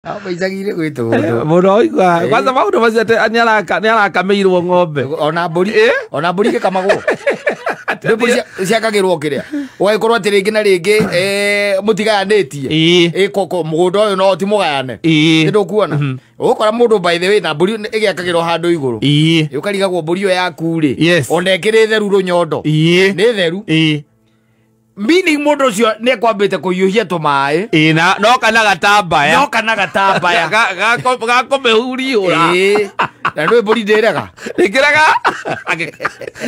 Abaizagire gwitu muno igwa kwanza maundu macio ati ni arakameirwo ng'ombe ona mburi kamagwo ndiburi ciakagirwo kiria ugagikorwo ati ringi na ringi mutigayanĩtie koko mugunda uyu no ti mugayane ndu kuona ukora mundu by the way na mburi igiakagirwo handu iguru ukarigagwo mburi yo yaku ri ona ikiri theru runyondo ni theru Mini mundu cio ne kwambite kuyuhia tumae na no kana gatambaya gakomehuriura na ndu mburi ndirega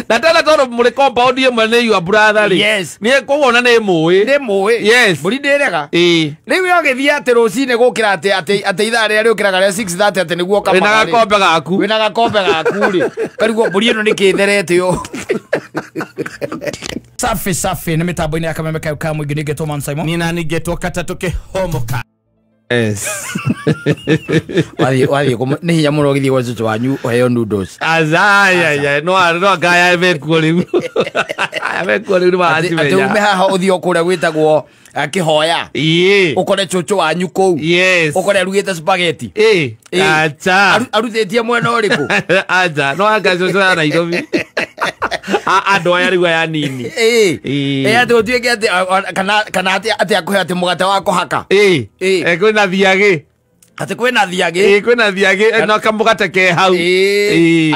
na tena toro muri compound imwe ni your brother ri ni kuwona ni muwi mburi ndirega riu yogithia ati rucine gukira ati ithaa ria riukiraga ria 6:30 ati niguo kamara wina gakombe gaku ri karigwo mburi ino ni kitherete yo safi ni mitambo ini akameme ka mwingi nigetwo Man Simon nina nigetwo katatuke homoka wali ni hinya muno githie gwa cucu wanyu oheo noodles azaya no gaya emekuri ati ume haha uthio kuria gwitagwo akihoya ukore cucu wanyu kou ukore rugite spaghetti acha aruthitie mwena uriku acha no anga cucu ya Nairobi ando ya rigwa ya nini ati utuike ati kana ati akuhe ati mugate wa kuhaka kwina thiage ati kwina thiage kwina thiage no kamugate ke hau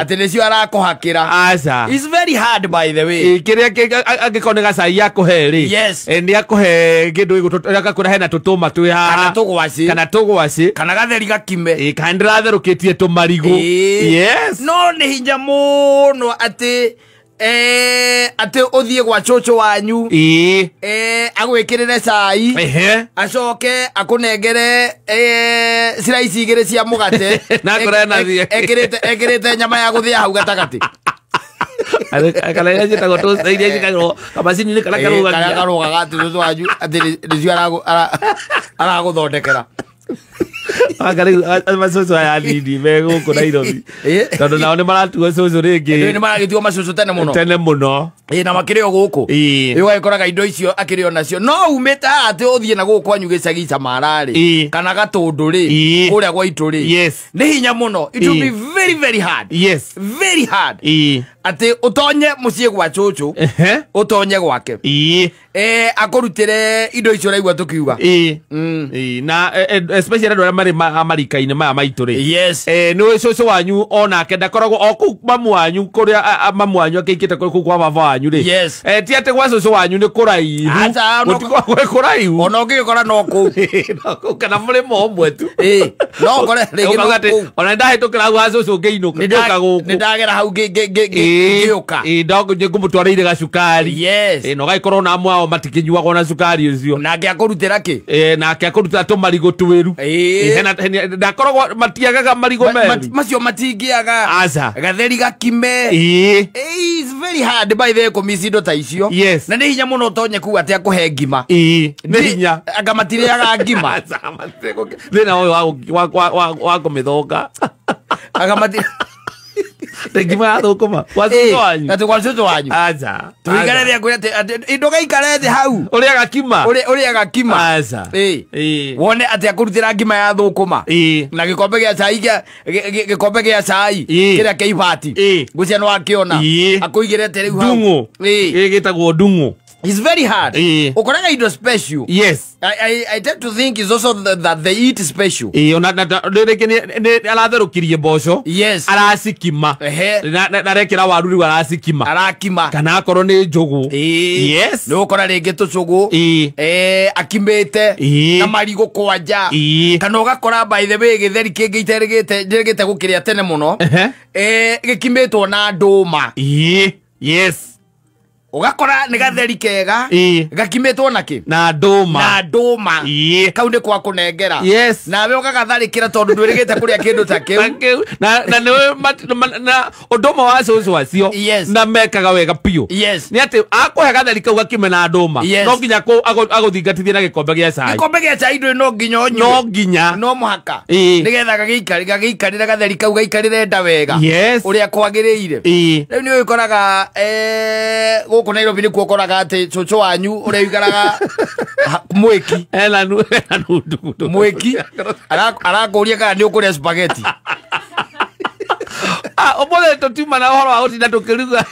ati nicio arakuhakira acha it's very hard by the way kiria angikonega cai akuheri ndi akuhe kindu igakura hena tutuma twi haha kana tugwaci kana gatheri gakime kana ndiratherũkĩtie tumarigu no ni hinya muno ati ati uthie gwa cucu wanyu agwikirire cai acoke akunengere slice igiri cia mugate na kurena thie ekirite nyama ya guthia hau gatagati akala ya jita goto iria jikagro kabasini ni kala karuga gati cucu wanyu ati nicio araguthondekera agari macucu aya nini me guku Nairobi tondu nao ni maratuo cucu ringi ni maragituo macucu tene muno na makirio guku ugagikoraga indo icio akirio nacio no umite ati uthie na guku anyu gicagi camarari kana gatundu ri kuria gwa itu ri ni hinya muno it will be very very hard very hard ati utonye mucie gwa cucu utonye gwake akurutire indo icio raigua tukiuga na especially andu mari amarikaine maya maitu ri ni cucu wanyu onake ndakoragwo oku mamu wanyu kuria mamu wanyu akikite kuku kwa baba wanyu ri ti ati gwa cucu wanyu ni kuraihu gutikwa kuraihu ona ungikora no ku kana muri momwe tu no kore ringi ona ndahitukira gwa cucu ngeinuka guku ndagera hau ngiuka ndogo ngumutwarire gacukari no gaikorwo na amwe matikinyuaga na cukari ucio nake akurutira ki nake akurutira tumarigo twiru ndakoragwo matiagaga marigo meru macio matingiaga aca gatheri gakime it's very hard by the komisindo ta icio na ni hinya muno tonye ku ati akuhe ngima ni hinya anga matiriaga ngima thina uyu wa kumithonga anga matiri ngima ya thukuma kwa cucu wanyu ati kwa cucu wanyu aca tuigare thia kwira ati indo gaikare thi hau uria gakima aca wone ati akurutira ngima ya thukuma na gikombe gia cai kiria keibati gucia no akiona akuigirete riu hau dungu gitagwo dungu. It's very hard. Ukoraga indo special. I tend to think it's also that they eat special. Ona ni alatherũkirie mboco. Aracikima. Na rekera waru riu aracikima. Arakima. Kana akorwo ni njugu. Ni ukora ringi tucugu. Akimite na marigo kwanja. Kana ugakora by the way githeri kingi iterigite gukiria tene muno. Gikimitwo na nduma. Ugakora ni gatheri kega gakimetwo naki na nduma kau ni kwa kunengera nawe ugagatharikira tondu ndwirigite kuria kindu ta kiu na na nduma wa cucu wacio na mekaga wega piu ni ati akuhe gatheri kau gakime na nduma no nginya aguthingatithia na gikombe gia cai ndu no nginya onyu no nginya no muhaka nigetha gagiikarira gatheri kau gaikarire nda wega uria kwagiriire riu ni wikoraga guku Nairobi ni kuokoraga ati cucu wanyu uria igaraga mweki mweki arakuria kana ni ukuria spaghetti omole to tima na horo auti na tukiruga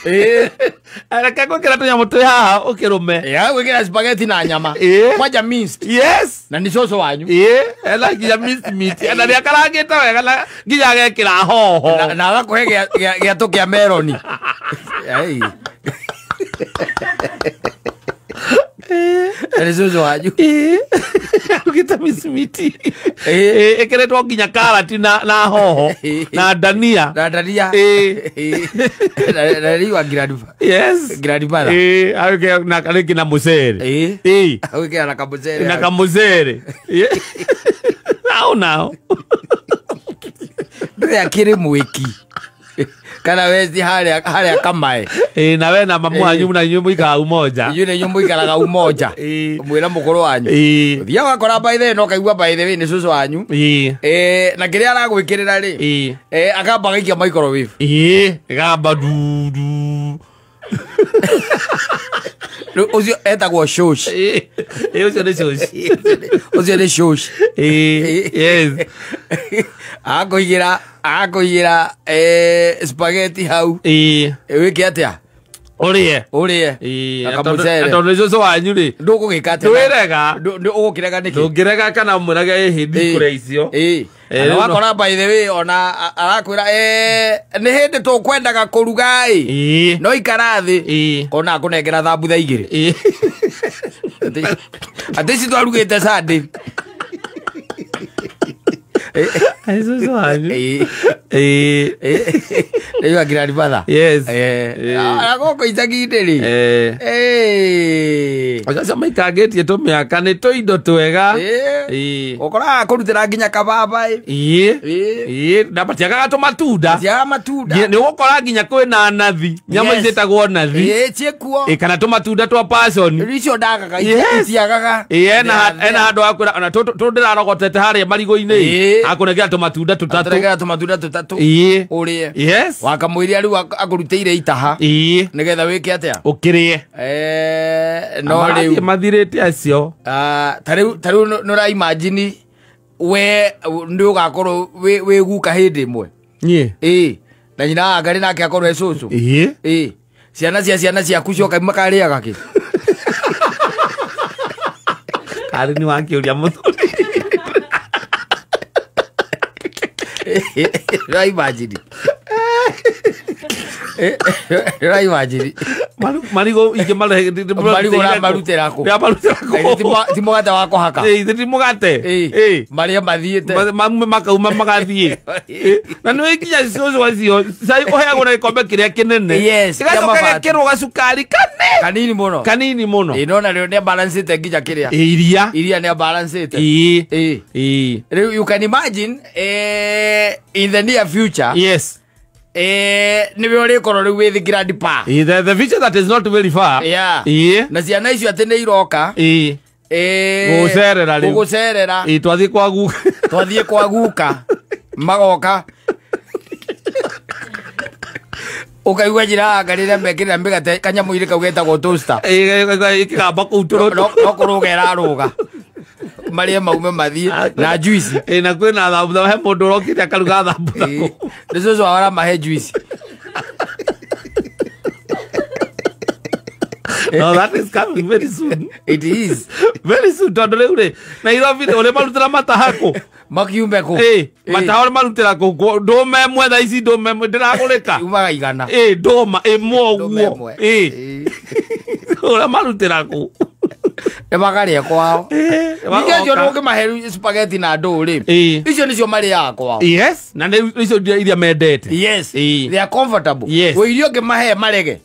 araka gwikira tunyamu twi haha ukirume gwikira spaghetti na nyama kwaja minced yes na ni cucu wanyu ela nginya minced meat na ria karangita wega na nginya gekira hoho na agakuhe gia tukia meloni Elizuzo waju ukita misimiti ekeretwa nginya karati na hoho na dania na riwa gradipa yes gradipa auke na kaleki na musere auke na kamusere now ndio akiri mweki kana wezi hali kamae na we na mamu anyu na nyumba ika umoja yune nyumba ikaraga umoja mwira mukuru wanyu thia wakora by the no kaigua by the way ni cucu wanyu na kiria aragwikirira ri akamba gaikia microwave gamba du Ozio etagwo shosh ozio ni shosh ozio ni shosh yes akoigira spaghetti hau wiki atia urie akamusere atondo cucu wanyu ri ndugugika atia ndwirega ndugukirega niki ndungirega kana murage hindi kure icio na wakora by the way ona arakwira ni hindi tukwendaga kuruga no ikarathi kona kunengera thambutha igiri atisi twarugite sande cucu wanyu ndio grandfather yes agoko itagindiri acha maikagetie to miaka ni to indo twega okora kurutira nginya kababa ndabatiaga to matunda ni gukora nginya kwina nathi nyama icetagwo nathi ciekuo kana to matunda twa passion ricio ndagaga itiagaga ena handu akwira ona to ndirarogotete haria marigo-ini akunegera to matunda tutatu urie yes wakamwiria riu akurutire itaha nigetha wiki atia ukirie no riu mathirite acio tariu no imagine we ndio gakorwo we guka hindi imwe na nyina ngari nake akorwo ecucu ciana ciaku cioka makariaga ki kari ni wakiuria muthuri Rai imagine marigo ike marigo na marutera ko timo gata wako haka timo gate maria mathiete mamu makauma magathie na no ikinya cucu wacio sai oheagwo na ikombe kiria kinene igacoka gekirwo gacukari kanini muno inona rio ne balance te nginya kiria iria ne balance te you can imagine in the near future yes ni we koro ri with grandpa the future that is not very far na ciana icio ati ni iroka gucerera twathie kwa guka magoka ukaigua njira ngarire mekirira mbigate kanyamu iri kaugetagwo toaster ikigamba kuu no kurugera ruga maria maume mathie na juice na kwina thambutha he mundu urokite akaruga thambutha nicucu wara mahe juice no that is coming very soon it is very soon tondu riu ri Nairobi ule marutira matahako makiumbe ku matahore marutira ku ndume mwe tha ici ndume ndiragurika umaga igana nduma imwe uguo ule marutira ku magaria kwao nicio nduge maheru spaghetti na nduri icio nicio maria kwao yes na icio iria mendete yes they are comfortable we irio ngimahe marege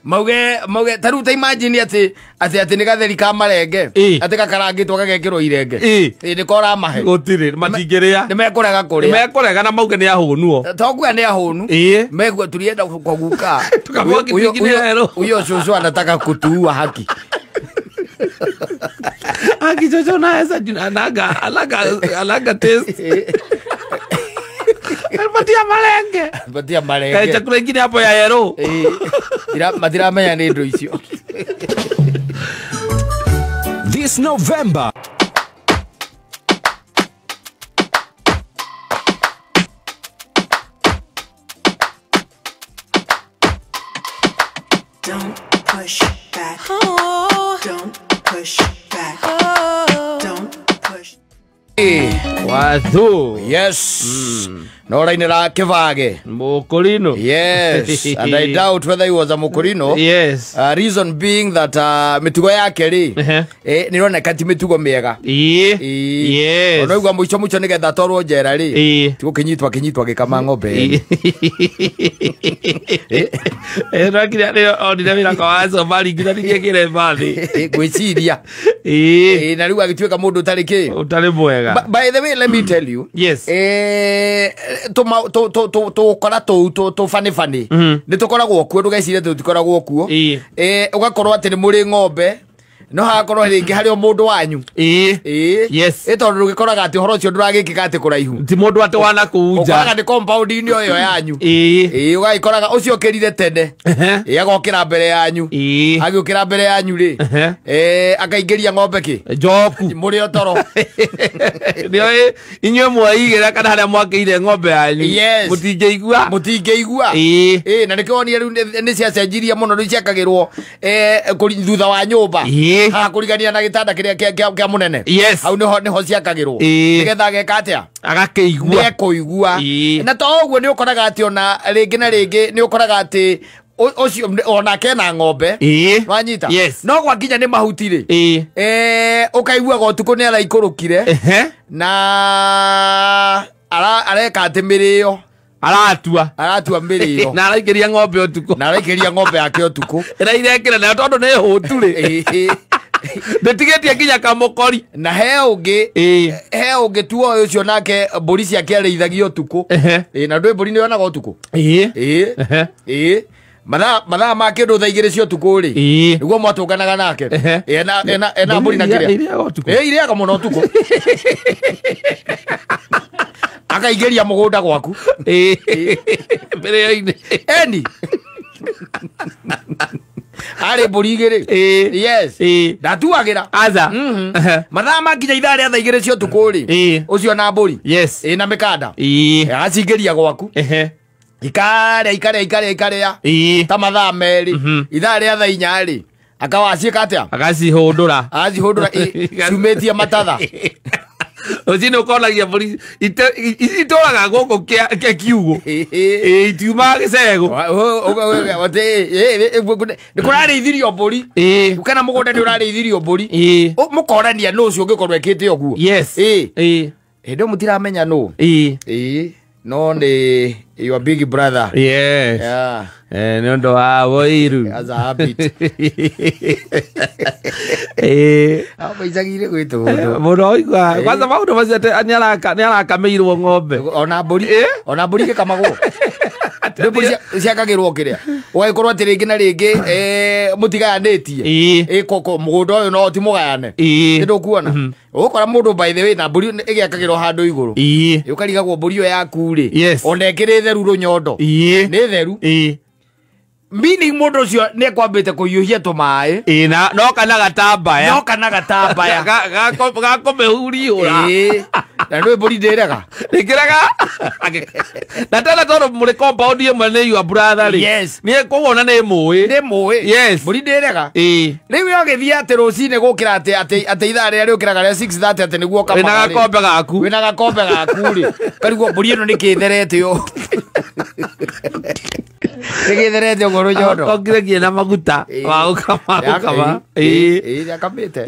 mauge taru ta imagine ati ni gatheri ka marenge ati gakarangitwo gagekirwo irenge ni kora mahe gutire matingiria ni mekurega kuria ni mekurega na mauge ni ahunu tokuya ni ahunu megwa turienda kuguka uyo cucu anataka kutua haki akichocho na esa alaga taste batia malenge chakula ingine hapo ya yero matiramenya nĩ ndũ icio. This November, don't push back. Oh. Don't push back. Oh. Don't push. Wathu. Yes. No rainera Kivage. Mukurino. Yes. And I doubt whether he was a Mukurino. Yes. Reason being that mitugo yake ri nirona kati mitugo miega. Yes. Ono igwa muico muico nigetha torwo njera ri. Tiko kinyitwa gikama ng'ombe. Rakira ni onire wira kwa wazo mari nginya nigekire mbathi. Gwiciria. Na riu agituika mundu utari mwega. By the way, let me tell you. Yes. Tukora tu fani ni tukoragwo kuo ndugecire tutikoragwo kuo ugakorwo ati ni muri ng'ombe no hakorwo ringi hari mundu wanyu yes tondu ndugikoraga ati horo cio nduragikika ati kuraihu ti mundu ati wana kuja ukoraga ni compound ini oyo yanyu ugagikoraga ucio kirire tene agokira mbere yanyu agiukira mbere yanyu ri akaingiria ng'ombe ki njoku muri otoro ndio inywe mwaigira kana haria mwakeire ng'ombe yanyu mutingeigua na nikionire riu ni cia cenjiria muno ni ciakagirwo thutha wa nyumba ha kurigania na gitanda kiria kia munene hau niho ciakagirwo nigetha geka atia agakeigua nekuigua na to uguo ni ukoraga ati ona ringi na ringi ni ukoraga ati ucio ona kena ng'ombe wanyita no gwakinya ni mahuti ri ukaigua gotuko ni araikurukire na areka ati mirio aratua mirio na araikiria ng'ombe yake utuku ira irekira na tondu ni hutu ri ndetigetie nginya kamukori na he ungi tuo ucio nake mburi ciake arĩithagio utuku na ndui mburi nĩonaga utuku mathaa ma kĩndũ thaa igĩrĩ cia ũtukũ rĩ nĩguo mwatũnganaga nake ena mburi na kĩrĩa irĩaga mũno ũtukũ akaingĩria mũgũnda gwaku mbere-inĩ eni ari mburi igĩrĩ yes ndatuagĩra aza mathaa makinya ithaa rĩa thaa igĩrĩ cia ũtukũ rĩ ũcio na mburi na mĩkanda agacingĩria gwaku ikarĩa ta mathaa merĩ ithaa rĩa thaa inya rĩ akawaciĩka atĩa agacihũndũra ciumĩtie matatha Ozino ukonagia mburi itũraga gũkũ kĩa kiugũ itiumaga gĩcegũ nĩ kũrarĩithirio mbũri kana mũgũnda nĩ ũrarĩithirio mbũri mũkorania nũ ũcio ũngĩkorwo ekĩte ũguo hĩndĩ mũtiramenya nũ no nĩ your big brother nĩ ũndũ wa Woiru as a habit icagire gwĩtũ mũno igua kwanza maũndũ macio nĩ arakamĩirwo ng'ombe ona mbũri gĩkamagwo ciakagĩrwo kĩrĩa ũgagĩkorwo atĩ rĩngĩ na rĩngĩ mũtigayanĩtie mũgũnda ũyũ no ti mũgayane nĩ ndũkuona ũgũkora mũndũ by the way na mbũri ĩgĩakagĩrwo handũ igũrũ ũkarigagwo mbũri ĩyo yaku rĩ ona ĩkĩrĩ theru rũnyondo nĩ theru meaning mũndũ ũcio nĩ ekwambĩte kũhiũhia tũmaĩ no kana gatambaya gakũmĩhurihũra na ndũĩ mbũri ndĩrega na tena tondũ mũrĩ compound ĩmwe nĩ your brother rĩ nĩ kũguona nĩ mũĩ mbũri ndĩrega rĩu yogĩthiĩ atĩ rũcinĩ gũkĩra atĩ ithaa rĩrĩa rĩũkĩraga rĩa 6:30 atĩ nĩguo wĩna gakombe gaku rĩ karigwo mbũri ĩno nĩ kĩtherete ũũ nĩgĩtherete ũguo rũnyondo ongiregie na maguta wa gũkama akamĩte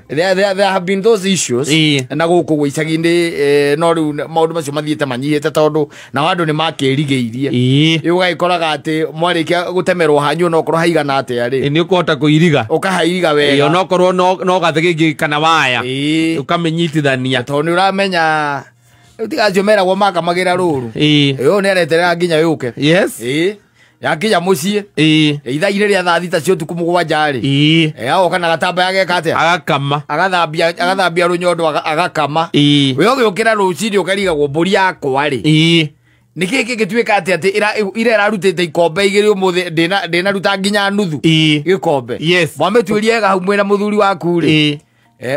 there have been those issues na gũkũ gwĩ icagi-inĩ no rĩu maũndũ macio mathiĩte manyihĩte tondũ nao andũ nĩ makĩrigĩirie ũgagĩkoraga atĩ mwarĩkia gũtemerwo hanyu onokorwo haigana atĩa rĩ nĩ ũkũhota kũiriga ũkahairiga wega onokorwo no gathegĩ kana waya ũkamĩnyitithania tondũ nĩ ũramenya tigacio meragwo makamagĩra rũru ũyũ nĩ areterera nginya yũke yakinya mũciĩ ithaa-inĩ rĩa thaa thita cia ũtukũ mũgwanja rĩ agoka na gatambaya geka atĩa agathambia rũnyondo agakama we ũgĩũkĩra rũcinĩ ũkarigagwo mbũri yakwa rĩ niki gituika ati ira rutite ikombe igiri umuthi ndina ruta nginya nuthu gikombe mwame tuiriega hau mwena muthuri waku ri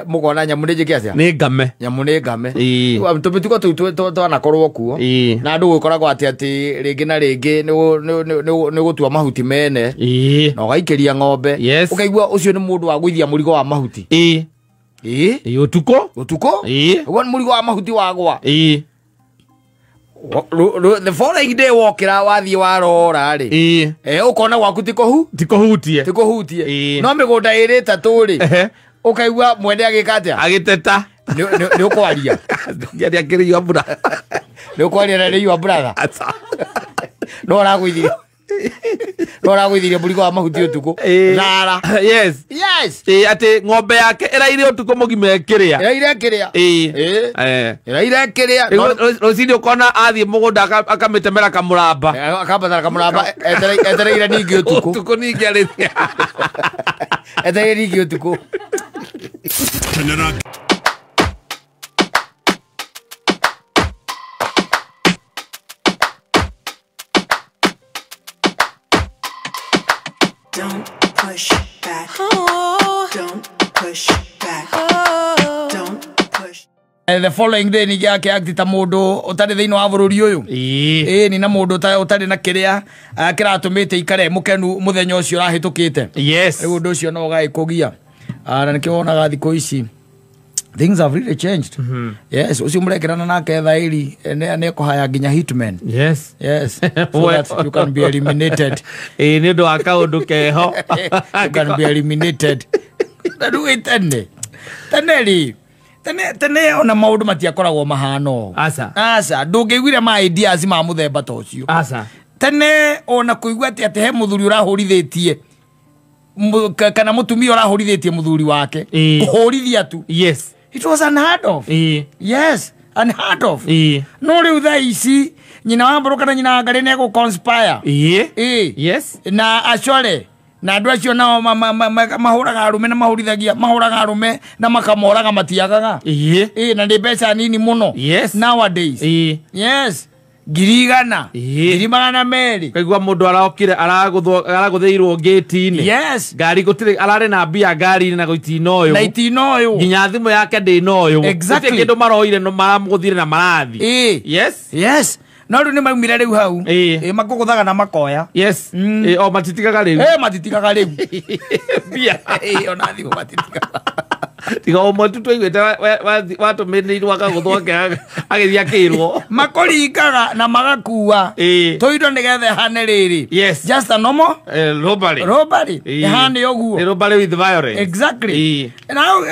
mugona nyamu nje kiacia ni ngame nyamu ni ngame tubituko twanakorwo kuo na andu gukoragwo ati ringi na ringi ni gutua mahuti mene na ugaikiria ng'ombe ukaigua ucio ni mundu wa gwithia murigo wa mahuti utuko ugo ni murigo wa mahuti wagwa the following day wokira wathie warora ri ukona gwaku tikohutie no migunda iri tatu ri ukaigua mwende agikatia agiteta ni ukwaria ngiaria kiriyo mbura ni ukwaria na riyo brother no ragwithirie murigo wa mahuti utuko rara yes ati ng'ombe yake iraire utuko mugime ekiria rocini ukona athie mugunda akamitemera kamuramba etereire ningi utuko ningi arithia etereire ningi utuko Don't push back. Don't push back. Don't push. The following day ni yake akita mundu utari thiini wa bururi uyu ni na mundu utari na kiria kiratumite ikare mukenu muthenya ucio rahitukite riu undu ucio no gaikugia na nikiwonaga thiko ici things have really changed. Yes, ucio murekerana nake thairi ne kuhaya nginya hitman. Yes So that you can be eliminated. Ni ndo akaundu keho you can be eliminated. Nadu itene tene ona maundu matiakoragwo mahano asa ndungiguire ma ideas ma muthemba ta ucio tene ona kuigua ati he muthuri urahurithitie kana mutumia urahurithitie muthuri wake kuhurithia tu it was unheard of. Yes, unheard of. No riu tha ici nyina wa mburu kana nyina ngari ne go conspire yes na achore na andu acio nao mahuraga arume na mahuraga arume na makamoraga matiagaga na ndi mbeca nini muno nowadays yes girigana girimana meri kaigwa mundu araokire aragutheirwo gate-ini ngari gutire arare na mbia ngari na goitino uyu nginya thimu yake ndi noyu exactly kindu maroire no maramuguthire na marathi yes no ru ni maumire riu hau makuguthaga na makoya o matitikaga riu matitikaga riu mbia ona thimu matitikaga tiga omo tu twaigwete watumirwo akaguthwake agithia kirwo makoringaga na magakua toindo nigethe hane riri just a normal robbery hane oguo robbery with violence exactly now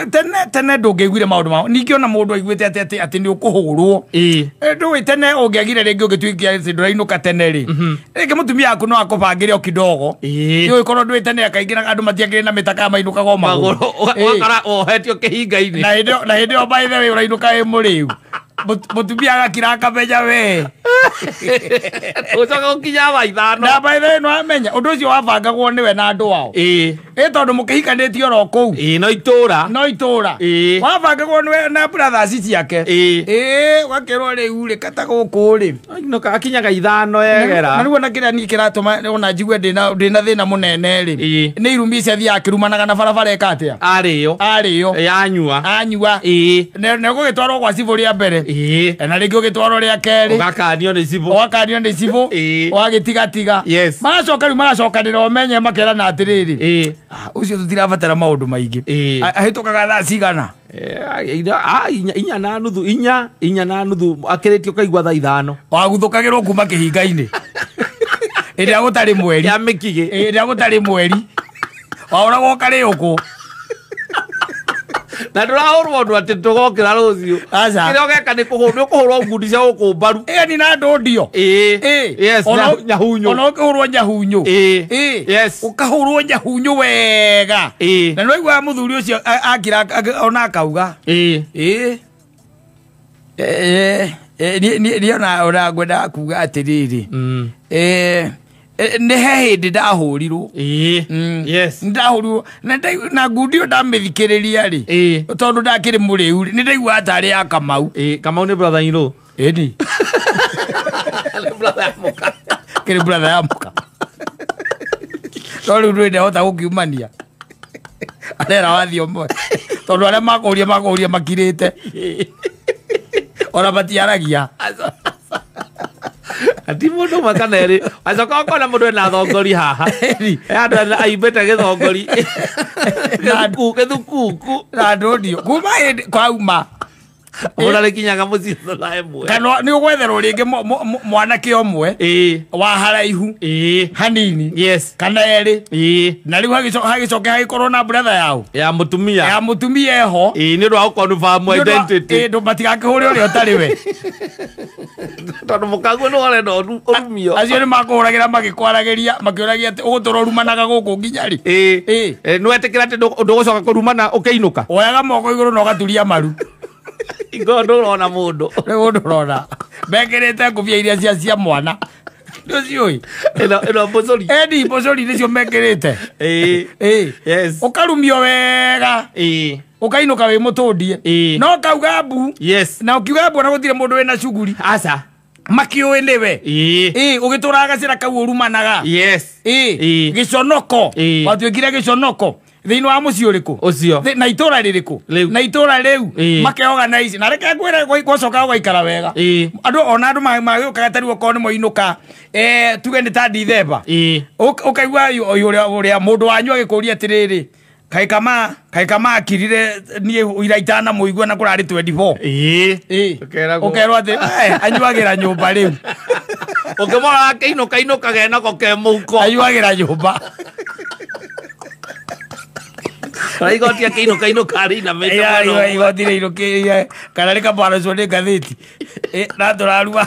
tene ndungiguire maundu mao ningiona mundu aiguite ati ni ukuhurwo ndu tene ungiagire ringi ugitwikia ndurainuka tene ri ringi mutumia aku no akubangire o kidogo yo ikorwo ndu tene akaingira andu matiagire na mitaka mainukaga o maguru wakara ohetio kihinga-ini na hindi o by the way urainuka e muriu mutumia agakira akamenya we ucoka gukinya waithano na by the way no amenya undu ucio wabangagwo niwe na andu wao tondu mukihikanitio ro kou no itura wabangagwo niwe na brothers ciake wakirwo riu ri kata guku ri no kakinyaga ithano yegera na riu na kiria ni kiratuma ona njigwe ndina thina munene ri ni irumi cia thia kirumanaga na barabara ekatia ariyo anyua ne gugitwarwo kwa civil ya mbere na ringi ugitwarwo ria keri ugakanio ni civil wagitiga magacoka riu magacokanira umenye makerana atiriri ucio tutirabatara maundu maingi ahitukaga thaa cigana inya na nuthu akiritio kaigua thaa ithano waguthukagirwo kuma kihinga-ini iria gutari mweri ya mikigi iria gutari mweri wauragwo kari uku na ndurahurwo ndu ati tugokira rucio kiria geka ni kuhurwo ngundi cia gukumbaru ni na ndodio yes nyahunyu ona ukihurwo nyahunyu ukahurwo nyahunyu wega na no igwa muthuri ucio akira ona akauga ni ona gwenda kuga atiriri ne he hindi ndahurirwo ndahurirwo na ngundi o ndamithikiriria ri tondu ndakiri muriu ni ndaigua atari ya Kamau Kamau ni brother in law edi Kiri brother ya muka. Tori ndwende hota gukiumania. Arera wathio mwe. Tondu aria makuria makirite. Ora matiaragia. Ati mundu makana eri. Acoka ukona mundu ena thongori haha. Andu aimbete githongori. Gethukuku. Na ndodio. Kuma kwauma. Ora rekinyaga mucitho la emwe. Kana ni ugwetherwo ringi mwanake omwe wa haraihu hanini. Yes. Kana eri. Na riu hagicoke hagikorwo na brother yao. Ya mutumia eho. Ni ndo confirm identity. Ndo matigakihuri uri utari we. Tondu mukagu no ore ndo orumio. Acio ni makuhuragira magikwaragiria makiuragia ati ugutura rumanaga guku nginyari. No etikira ati ndo gucoka kurumana ukeinuka. Oyaga moko iguru no gaturia maru. Igondo rona mundu. Mundu rona. Bekerete ngubia iria cia mwana. Ndozioi. Eno bozori. Edi bozori nicio mekerete. Yes. Ukarumio wega. Ukainuka we mutundie. No kauga mbu. Yes. Na ukiuga mbu na gutire mundu wena shuguri. Asa. Makiuwe niwe. Ugituraga gacira kau urumanaga. Yes. Giconoko. Watuikire giconoko. Thiini wa muci uriku ucio na itura ririku na itura riu makeorganize na reke gwira gwacoka gwaikara wega andu ona andu magiukaga tari ukoni moinuka tuge ni ta Dithemba ukaigua uria mundu wanyu agikuria atiriri kai kama akirire nie iraitana muigua na kurari 24 ukerwa ati anyuagira nyumba riu ukimora kainuka gena ko ke muko ayuagira nyumba Raigotia kainuka kari na mete mano. Igotire iroke kana reka bara cone gatheti. Na turaruwa.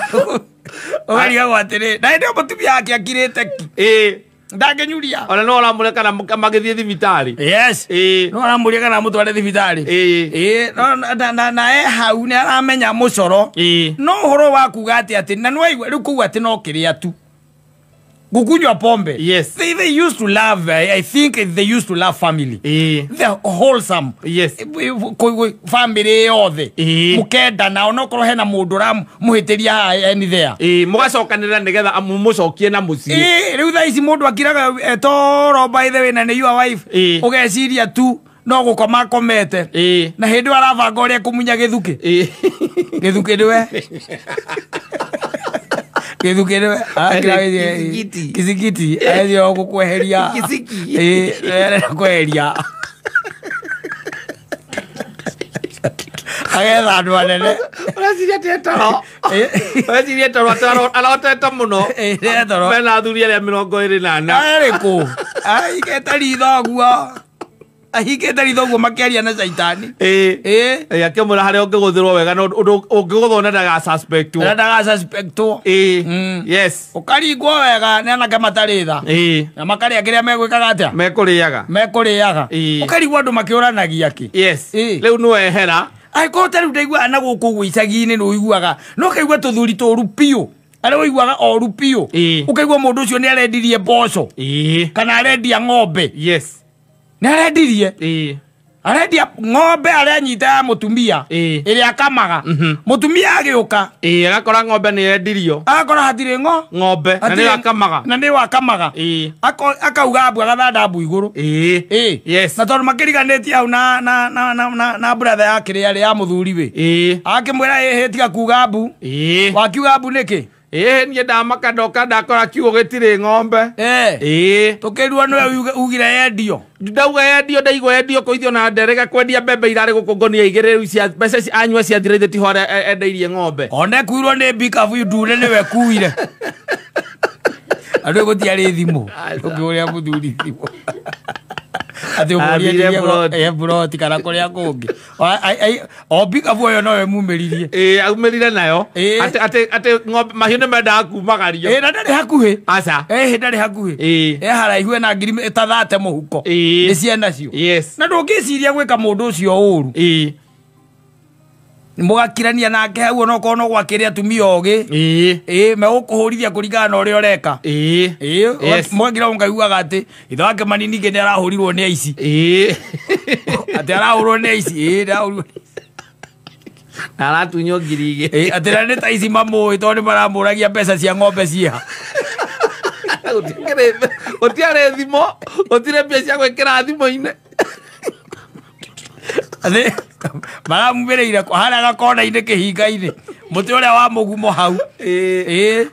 Ogariga gwatire. Na ndio mutumia yake akirete ki. Ndagenyuria. Ona no oramure kana magithie thibitari. Yes. No oramure kana mutware thibitari. No na hau ne aramenya mucoro. No horo wa kuga ati na no aigwa riu kuga ati no kiria tu. Gukunywa pombe. Yes. They used to love, I think they used to love family. They're wholesome. Yes. Family yothe. Mukenda na onokorwo hena mundu ra muhitiria any there. Mugacokanira nigetha amumucokie na mucie. Riu tha ici mundu akiraga toro by the way na your wife. Ugeciria tu no gukoma komete. Na hindi arabanga uria kumunya githuki. Githuki niwe. Githukire kizikiti ayo gukweheria kisiki kweheria agetha andu anene ureciria tetaro ureciria tetaro aloteta muno mena athuri aria 24 ariku aiketa rithoguo ahikete rithoguo makiaria na shaitani akimura haria ungiguthirwo wega no ungiguthwo na ndaga suspectwo yes ukaringwo wega na anake mataritha na makaria kiria megwikaga atia mekuriaga ukarigwo andu makiuranagia ki yes riu no ehera ai riu ndaigua na guku gwicagi-ini no iguaga no kaigua tuthuri turu piu aria wiguaga oru piu ukaigua mundu ucio ni arendirie mboco kana arendia ng'ombe yes narendirie arendia ng'ombe aria nyita mutumia iria akamaga mutumia agiuka agakora ng'ombe ni yendirio agakora hatire ng'ombe na ni wakamaga akauga mbu agathanda mbu iguru yes na tondu makiriganitie hau na brother yake ri ya muthuri we akimwira tiga kuga mbu wakiuga mbu niki nie ndamaka ndoka ndakora kiugo gitire ng'ombe tukirua no ugire yendio ndauga yendio ndaigwa yendio koithio na nderega kwendia mbembe irari gukongonia igire riu cia mbeca anyua cia thire ti hore endeirie ng'ombe one kuirwo ni bikabu ndune niwe kuire andu gutiari thimu ukiuria muthuri thimu ati umuria broti kana kuria kungi o bikabu yo no we mumeririe aumerire nayo ati ng'ombe mahiu ni mendaga kumagario na ndari hakuhi aca ndari hakuhi haraihu na ngiri itathate muhuko ni ciana cio yes na ndungiciria gwika mundu ucio uru mugakirania nake hau no kono gwakire atumia ogi megukuhurithia kuringana na uria ureka mugagira ungaiguaga ati ithe wake manini ngi ni arahurirwo ni aici ati arahurwo ni aici arahurirwo Na tunyo ngiri atira nĩ ta ici mamu tondu maramuragia mbeca cia ng'ombe ciha Utiare thimo utire mbia cia gwikira thimo-ini ane maramumireire haria gakona-ini kihinga-ini muti uria wa mugumo hau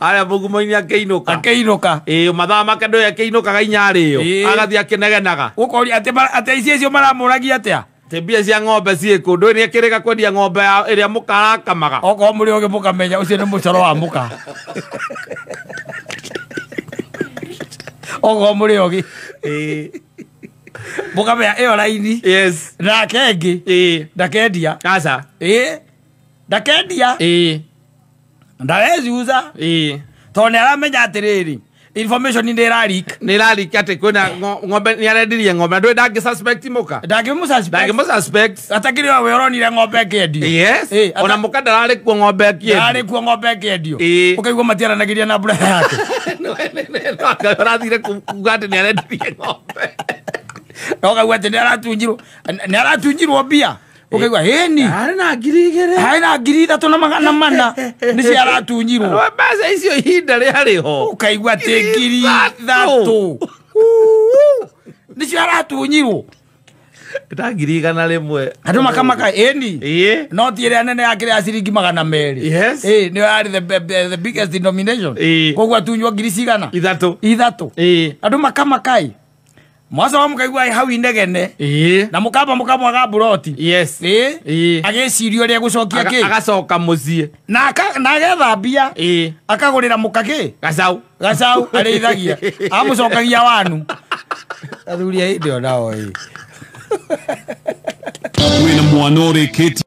haria mugumo-ini akeinuka mathaa make ndu akeinukaga inyarĩo agathii akinegenaga gukori ati ici icio maramuragia atia mbia cia ng'ombe ciku ndu ni akiriga kwendia ng'ombe iria mukarakamaga oko muri oge mukamenya ucio ni mucoro wa muka oko muri oge mukamenya iyo raini na kengi ndakendia asa ndakendia ndarezuza to ni aramenya atiriri information ni irarik ati kwina ng'ombe ni arendirie ng'ombe ndu ndangi suspect muka ndangi mu suspect atakiri we uronire ng'ombe kendio ona muka ndarari kuo ng'ombe kendio ukaigua matiaranagiria na mbura yake arathire kuga ati ni arendirie ng'ombe ukaigua ati ni aratunjirwo mbia ukaigua heni arina ngiri 3,400 ni cia aratunyirwo mbeca icio ihinda riariho ukaigua ati 3,000 ni cia aratunyirwo ta 100 andu makamaka eni no tiere nene yakire ya ciringi 200 ni ari the biggest denomination kogwa tunywa 3,000 andu makamakai mwasa wa mukaigua hau inegene na mukamba mukamwaga buroti agecirio ria gucokia ki agacoka mucie na agetha mbia akagurira mukaki gacau areithagia amucokagia wanu athuria ndio nao wina mwana uri kiti